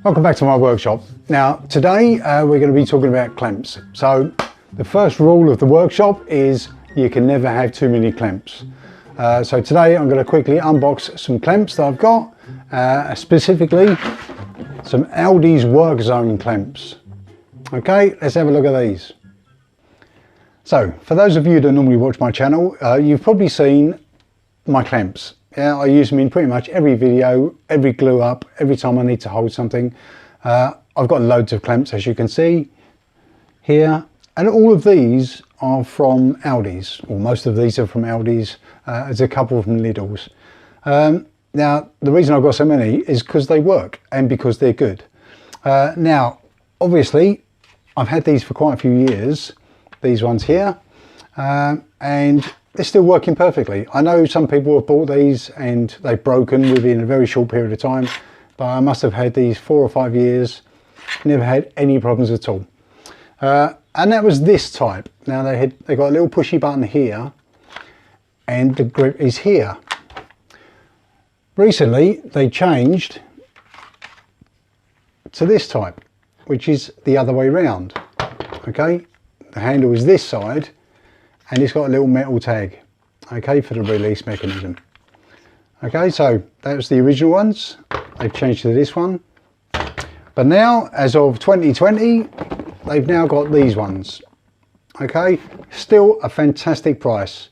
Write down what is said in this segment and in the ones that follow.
Welcome back to my workshop. Now today we're going to be talking about clamps. So the first rule of the workshop is you can never have too many clamps. So today I'm going to quickly unbox some clamps that I've got, specifically some ALDI's Workzone clamps. Okay, let's have a look at these. So for those of you that normally watch my channel, you've probably seen my clamps. Yeah, I use them in pretty much every video, every glue up, every time I need to hold something. I've got loads of clamps, as you can see here, and all of these are from ALDI's, or most of these are from ALDI's. There's a couple from Lidl's. Now the reason I've got so many is because they work and because they're good. Now obviously I've had these for quite a few years, these ones here, and they're still working perfectly. I know some people have bought these and they've broken within a very short period of time, but I must have had these 4 or 5 years, never had any problems at all. And that was this type. Now they got a little pushy button here and the grip is here. Recently they changed to this type, which is the other way round. Okay, the handle is this side and it's got a little metal tag, okay, for the release mechanism. Okay, so that was the original ones. They've changed to this one, but now as of 2020 they've now got these ones. Okay, still a fantastic price,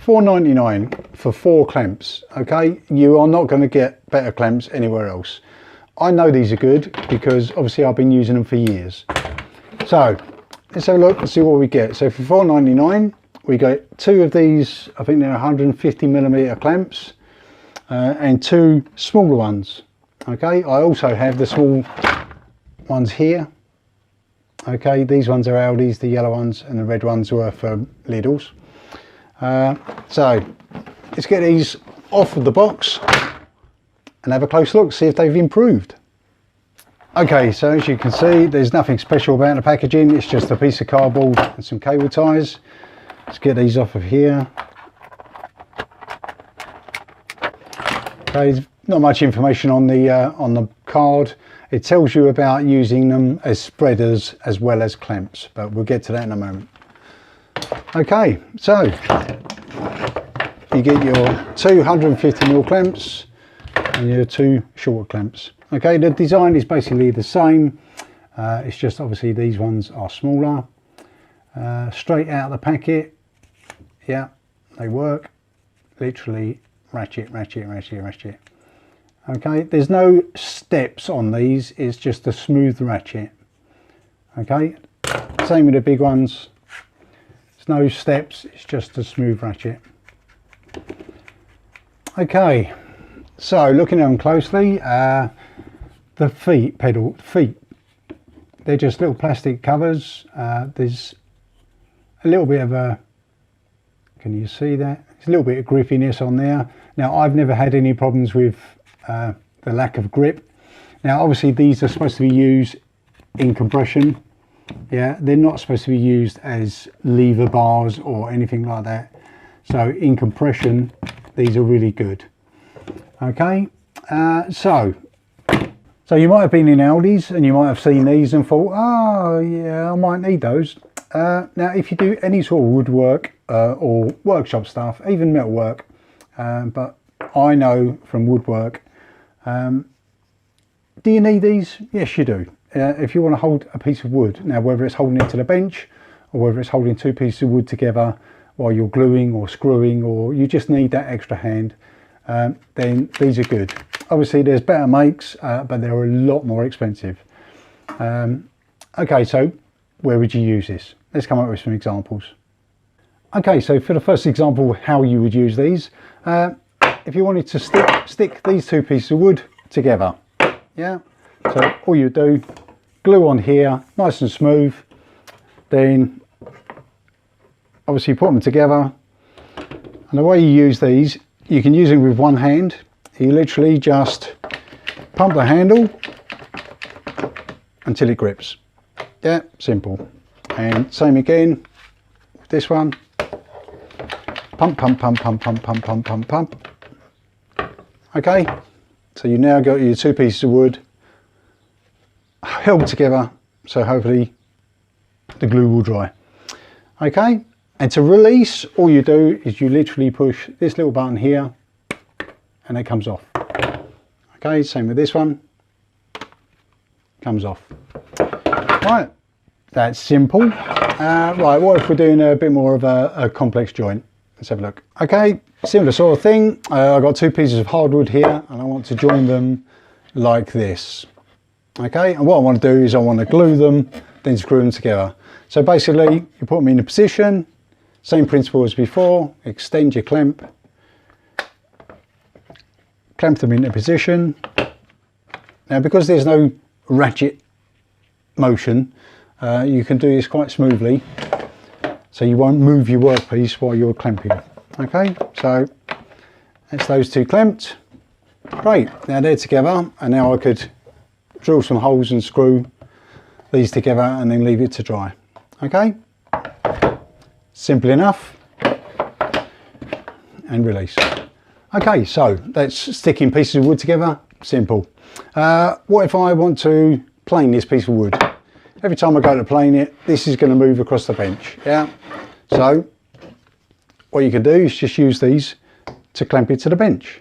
$4.99 for 4 clamps. Okay, you are not going to get better clamps anywhere else. I know these are good because obviously I've been using them for years. So let's have a look and see what we get. So for $4.99 we get 2 of these, I think they're 150mm clamps, and 2 smaller ones. Okay, I also have the small ones here. Okay, these ones are ALDI's, the yellow ones, and the red ones were for Lidl's. So let's get these off of the box and have a close look, see if they've improved. Okay, so as you can see, there's nothing special about the packaging. It's just a piece of cardboard and some cable ties. Let's get these off of here. Okay, there's not much information on the card. It tells you about using them as spreaders as well as clamps, but we'll get to that in a moment. Okay, so you get your 250mm clamps and your 2 shorter clamps. Okay, the design is basically the same. It's just obviously these ones are smaller. Straight out of the packet, yeah, they work. Literally ratchet, ratchet, ratchet, ratchet. Okay, there's no steps on these, it's just a smooth ratchet. Okay, same with the big ones. There's no steps, it's just a smooth ratchet. Okay, so looking at them closely, the feet, they're just little plastic covers. There's a little bit of a, can you see that? There's a little bit of grippiness on there. Now I've never had any problems with the lack of grip. Now obviously these are supposed to be used in compression. Yeah, they're not supposed to be used as lever bars or anything like that. So in compression, these are really good. Okay, so you might have been in ALDI's and you might have seen these and thought, oh yeah, I might need those. Now if you do any sort of woodwork or workshop stuff, even metal work, but I know from woodwork, do you need these? Yes you do. If you want to hold a piece of wood, now whether it's holding it to the bench or whether it's holding 2 pieces of wood together while you're gluing or screwing, or you just need that extra hand, then these are good. Obviously there's better makes, but they're a lot more expensive. Okay, so where would you use this? Let's come up with some examples. Okay, so for the first example, how you would use these, if you wanted to stick these 2 pieces of wood together, yeah, so all you do, glue on here nice and smooth, then obviously put them together. And the way you use these, you can use them with one hand. You literally just pump the handle until it grips. Yeah, simple. And same again with this one. Pump, pump, pump, pump, pump, pump, pump, pump, pump. Okay, so you now got your 2 pieces of wood held together, so hopefully the glue will dry. Okay, and to release, all you do is you literally push this little button here and it comes off. Okay, same with this one, comes off. Right, that's simple. Right, what if we're doing a bit more of a complex joint? Let's have a look. Okay, similar sort of thing. I've got two pieces of hardwood here and I want to join them like this. Okay, and what I want to do is I want to glue them, then screw them together. So basically, you put them in a position, same principle as before, extend your clamp, clamp them into position. Now because there's no ratchet motion, you can do this quite smoothly, so you won't move your workpiece while you're clamping. Okay, so that's those two clamped. Great, now they're together, and now I could drill some holes and screw these together and then leave it to dry. Okay, simple enough, and release. Okay, so that's sticking pieces of wood together, simple. What if I want to plane this piece of wood? Every time I go to plane it, this is going to move across the bench, yeah? So what you can do is just use these to clamp it to the bench.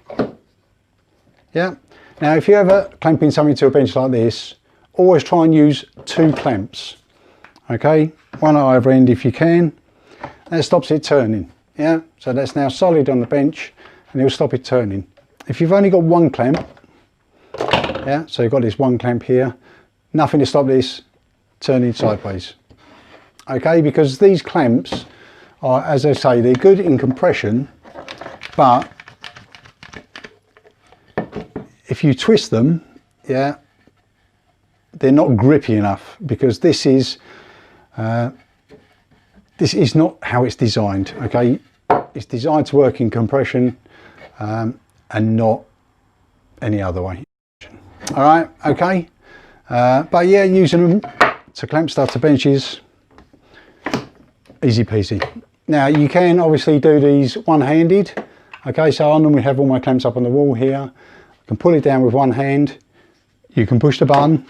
Yeah. Now if you're ever clamping something to a bench like this, always try and use two clamps. Okay, one at either end if you can. That stops it turning. Yeah, so that's now solid on the bench and it'll stop it turning. If you've only got one clamp, yeah, so you've got this one clamp here, nothing to stop this turning sideways. Okay, because these clamps are, as I say, they're good in compression, but if you twist them, yeah, they're not grippy enough, because this is not how it's designed. Okay, it's designed to work in compression and not any other way. All right, okay, but yeah, using them to clamp stuff to benches, easy peasy. Now you can obviously do these one-handed. Okay, so I normally have all my clamps up on the wall here. I can pull it down with one hand. You can push the button,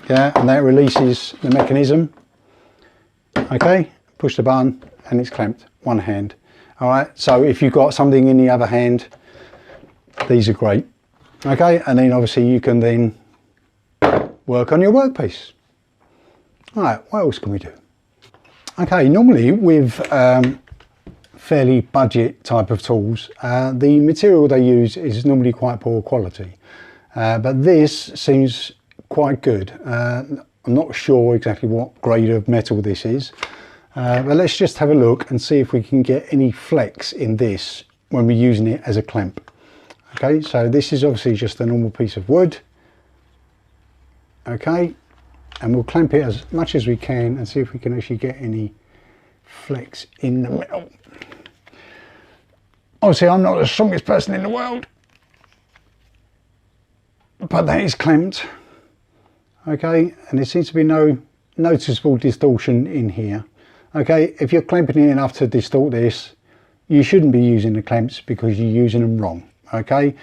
yeah, and that releases the mechanism. Okay, push the button and it's clamped, one hand. All right, so if you've got something in the other hand, these are great. Okay, and then obviously you can then work on your workpiece. All right, what else can we do? Okay, normally with fairly budget type of tools, the material they use is normally quite poor quality, but this seems quite good. I'm not sure exactly what grade of metal this is, but let's just have a look and see if we can get any flex in this when we're using it as a clamp. Okay, so this is obviously just a normal piece of wood. Okay, and we'll clamp it as much as we can and see if we can actually get any flex in the metal. Obviously I'm not the strongest person in the world, but that is clamped. Okay, and there seems to be no noticeable distortion in here. Okay, if you're clamping it enough to distort this, you shouldn't be using the clamps because you're using them wrong. Okay,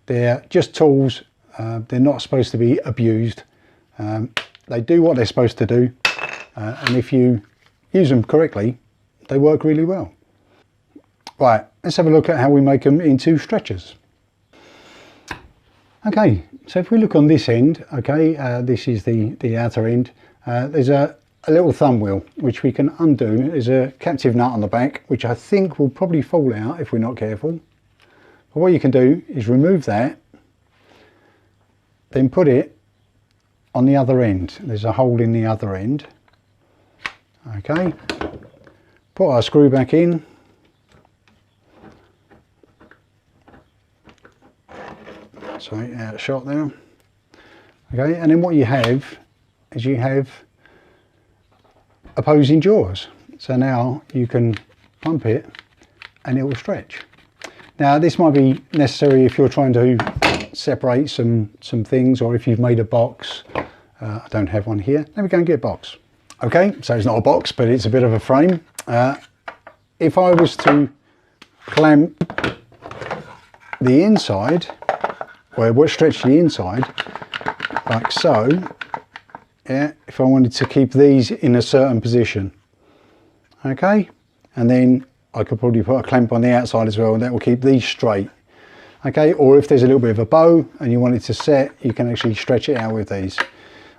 they're just tools, they're not supposed to be abused. They do what they're supposed to do, and if you use them correctly, they work really well. Right, let's have a look at how we make them into stretchers. Okay, so if we look on this end, okay, this is the outer end. There's a little thumb wheel which we can undo. There's a captive nut on the back which I think will probably fall out if we're not careful. But what you can do is remove that, then put it on the other end. There's a hole in the other end. Okay, put our screw back in. Sorry, out of shot there. Okay, and then what you have is you have opposing jaws. So now you can pump it and it will stretch. Now this might be necessary if you're trying to separate some things, or if you've made a box. I don't have one here. Let me go and get a box. Okay, so it's not a box, but it's a bit of a frame. If I was to clamp the inside, or stretch the inside, like so, yeah, if I wanted to keep these in a certain position. Okay, and then I could probably put a clamp on the outside as well, and that will keep these straight. Okay, or if there's a little bit of a bow and you want it to set, you can actually stretch it out with these.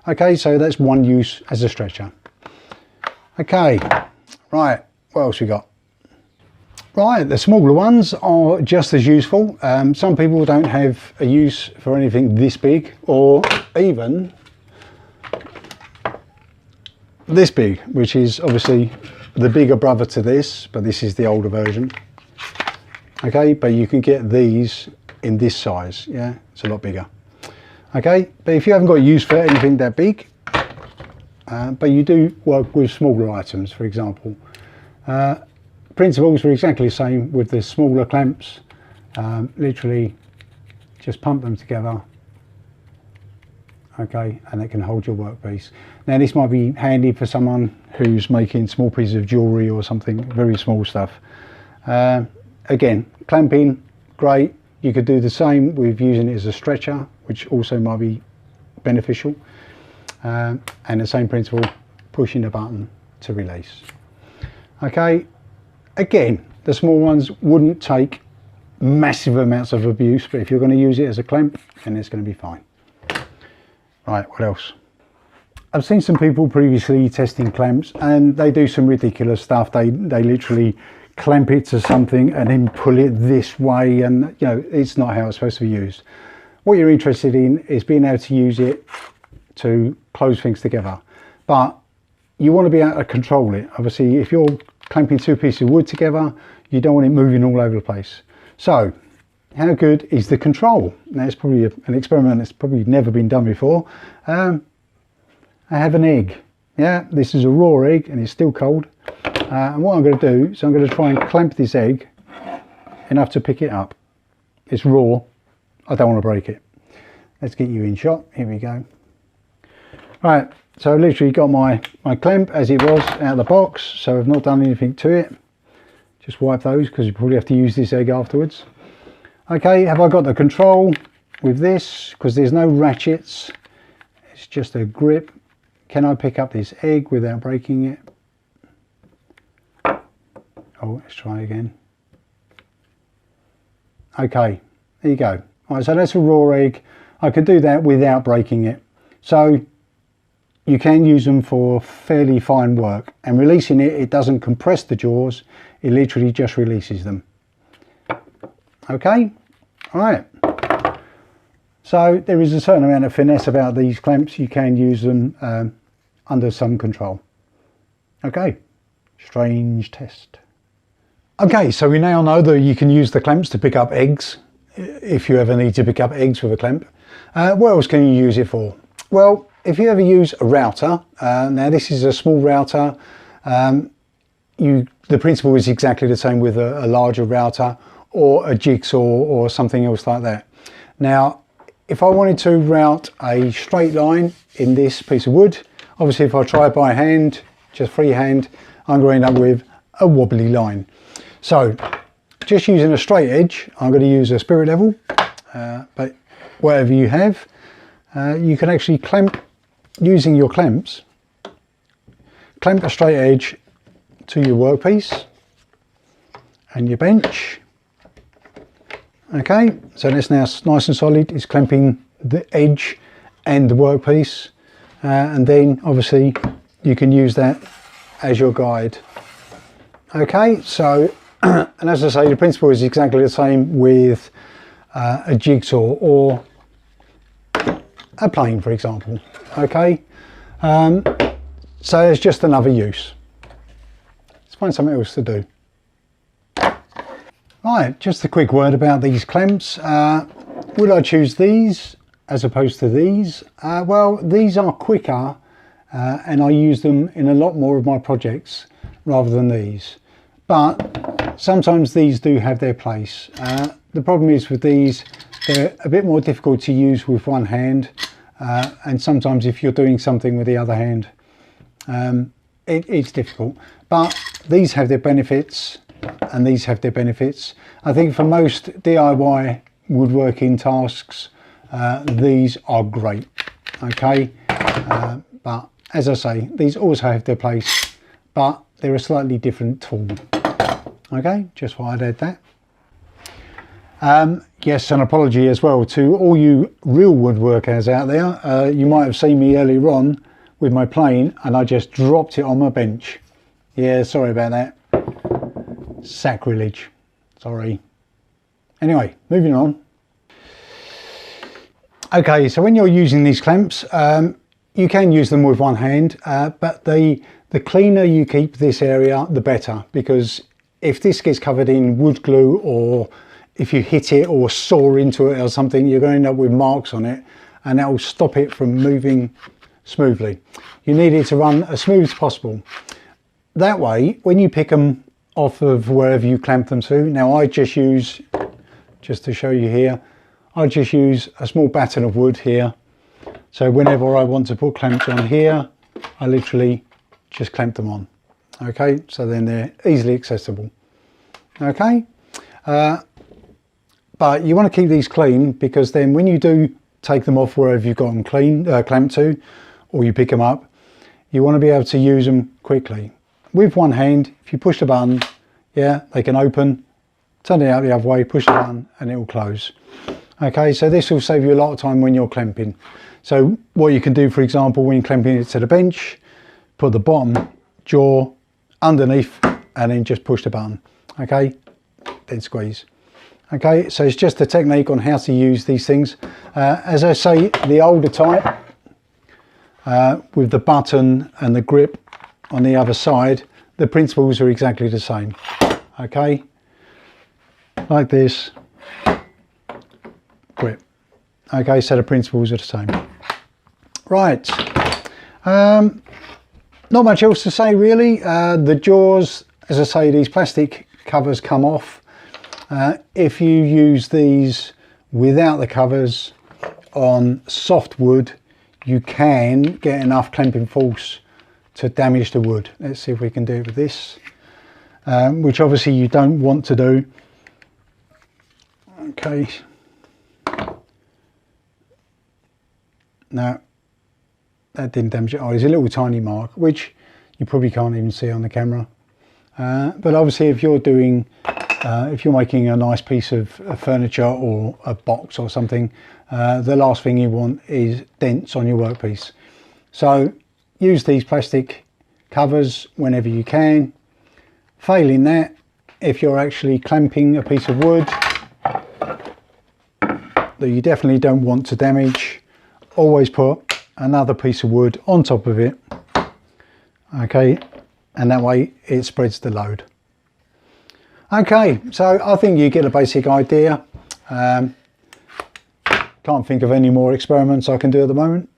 Okay, so that's one use as a stretcher. Okay, right, what else we got? Right, the smaller ones are just as useful. Some people don't have a use for anything this big, or even this big, which is obviously the bigger brother to this, but this is the older version. Okay, but you can get these in this size. Yeah, it's a lot bigger. Okay, but if you haven't got use for anything that big, but you do work with smaller items, for example, principles are exactly the same with the smaller clamps. Literally just pump them together, okay, and it can hold your workpiece. Now this might be handy for someone who's making small pieces of jewellery or something, very small stuff. Again, clamping, great. You could do the same with using it as a stretcher, which also might be beneficial. And the same principle, pushing the button to release. Okay, again, the small ones wouldn't take massive amounts of abuse, but if you're going to use it as a clamp, then it's going to be fine. Right, what else? I've seen some people previously testing clamps, and they do some ridiculous stuff. They literally clamp it to something and then pull it this way, and you know, it's not how it's supposed to be used. What you're interested in is being able to use it to close things together, but you want to be able to control it. Obviously, if you're clamping two pieces of wood together, you don't want it moving all over the place. So how good is the control? Now it's probably an experiment that's probably never been done before. I have an egg. Yeah, this is a raw egg and it's still cold. And what I'm going to do is I'm going to try and clamp this egg enough to pick it up. It's raw. I don't want to break it. Let's get you in shot. Here we go. Right, so I literally got my clamp as it was out of the box, so I've not done anything to it. Just wipe those because you probably have to use this egg afterwards. Okay, have I got the control with this? Because there's no ratchets, it's just a grip. Can I pick up this egg without breaking it? Oh, let's try again. Okay, there you go. All right, so that's a raw egg. I could do that without breaking it. So you can use them for fairly fine work, and releasing it, it doesn't compress the jaws, it literally just releases them. Okay, all right. So there is a certain amount of finesse about these clamps. You can use them under some control. Okay, strange test. Okay, so we now know that you can use the clamps to pick up eggs, if you ever need to pick up eggs with a clamp. What else can you use it for? Well, if you ever use a router, now this is a small router, the principle is exactly the same with a larger router or a jigsaw or something else like that. Now, if I wanted to route a straight line in this piece of wood, obviously if I try it by hand, just freehand, I'm going to end up with a wobbly line. So just using a straight edge, I'm going to use a spirit level, but whatever you have, you can actually clamp, using your clamps, clamp a straight edge to your workpiece and your bench. Okay, so that's now nice and solid. It's clamping the edge and the workpiece, and then obviously you can use that as your guide. Okay, so and as I say, the principle is exactly the same with a jigsaw or a plane, for example. Okay, so it's just another use. Let's find something else to do. Right, just a quick word about these clamps. Would I choose these as opposed to these? Well, these are quicker and I use them in a lot more of my projects rather than these. But sometimes these do have their place. The problem is with these, they're a bit more difficult to use with one hand. And sometimes if you're doing something with the other hand, it's difficult. But these have their benefits and these have their benefits. I think for most DIY woodworking tasks, these are great. Okay, But as I say, these also have their place, but they're a slightly different tool. Okay, just thought I'd add that. Yes, an apology as well to all you real woodworkers out there. You might have seen me earlier on with my plane and I just dropped it on my bench. Yeah, sorry about that. Sacrilege. Sorry. Anyway, moving on. Okay, so when you're using these clamps, you can use them with one hand, but the cleaner you keep this area, the better, because if this gets covered in wood glue, or if you hit it or saw into it or something, you're going to end up with marks on it, and that will stop it from moving smoothly. You need it to run as smooth as possible. That way, when you pick them off of wherever you clamp them to, now I just use, just to show you here, I just use a small batten of wood here. So whenever I want to put clamps on here, I literally just clamp them on. Okay, so then they're easily accessible. Okay, but you want to keep these clean, because then when you do take them off wherever you've got them clamped to, or you pick them up, you want to be able to use them quickly. With one hand, if you push the button, yeah, they can open, turn it out the other way, push the button, and it will close. Okay, so this will save you a lot of time when you're clamping. So what you can do, for example, when you're clamping it to the bench, put the bottom jaw underneath and then just push the button. Okay, then squeeze. Okay, so it's just a technique on how to use these things. As I say, the older type, with the button and the grip on the other side, the principles are exactly the same. Okay, like this, grip. Okay, so the principles are the same. Right, not much else to say really. The jaws, as I say, these plastic covers come off. If you use these without the covers on soft wood, you can get enough clamping force to damage the wood. Let's see if we can do it with this, which obviously you don't want to do. Okay. No, that didn't damage it. Oh, there's a little tiny mark, which you probably can't even see on the camera. But obviously if you're doing, if you're making a nice piece of furniture or a box or something, the last thing you want is dents on your workpiece. So use these plastic covers whenever you can. Failing that, if you're actually clamping a piece of wood that you definitely don't want to damage, always put another piece of wood on top of it. Okay, and that way it spreads the load. Okay, so I think you get a basic idea. Can't think of any more experiments I can do at the moment.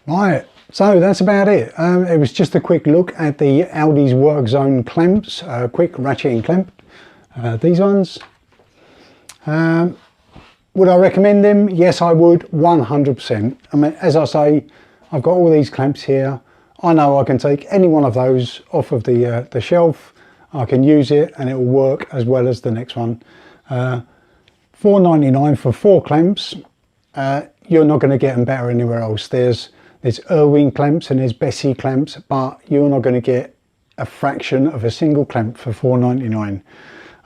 Right, so that's about it. It was just a quick look at the ALDI's Workzone clamps, quick ratcheting clamp, these ones. Would I recommend them? Yes, I would, 100%. I mean, as I say, I've got all these clamps here. I know I can take any one of those off of the shelf. I can use it and it will work as well as the next one. $4.99 for 4 clamps. You're not going to get them better anywhere else. There's Irwin clamps and there's Bessie clamps, but you're not going to get a fraction of a single clamp for $4.99.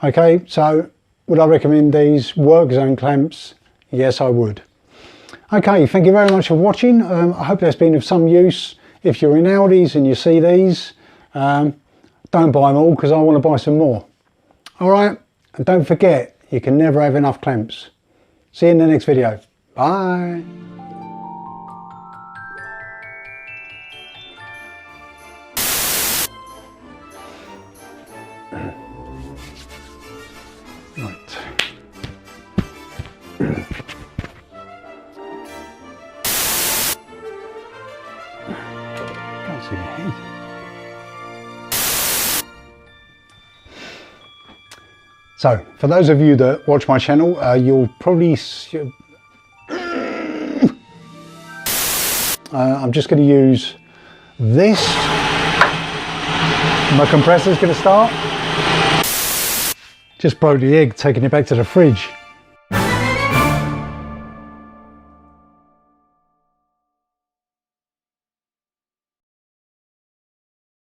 Okay, so would I recommend these Workzone clamps? Yes, I would. Okay, thank you very much for watching. I hope that's been of some use. If you're in ALDI's and you see these, don't buy them all, because I want to buy some more. All right, and don't forget, you can never have enough clamps. See you in the next video. Bye. Right. Can't see my head. So, for those of you that watch my channel, you'll probably... I'm just going to use this. My compressor's going to start. Just broke the egg, taking it back to the fridge.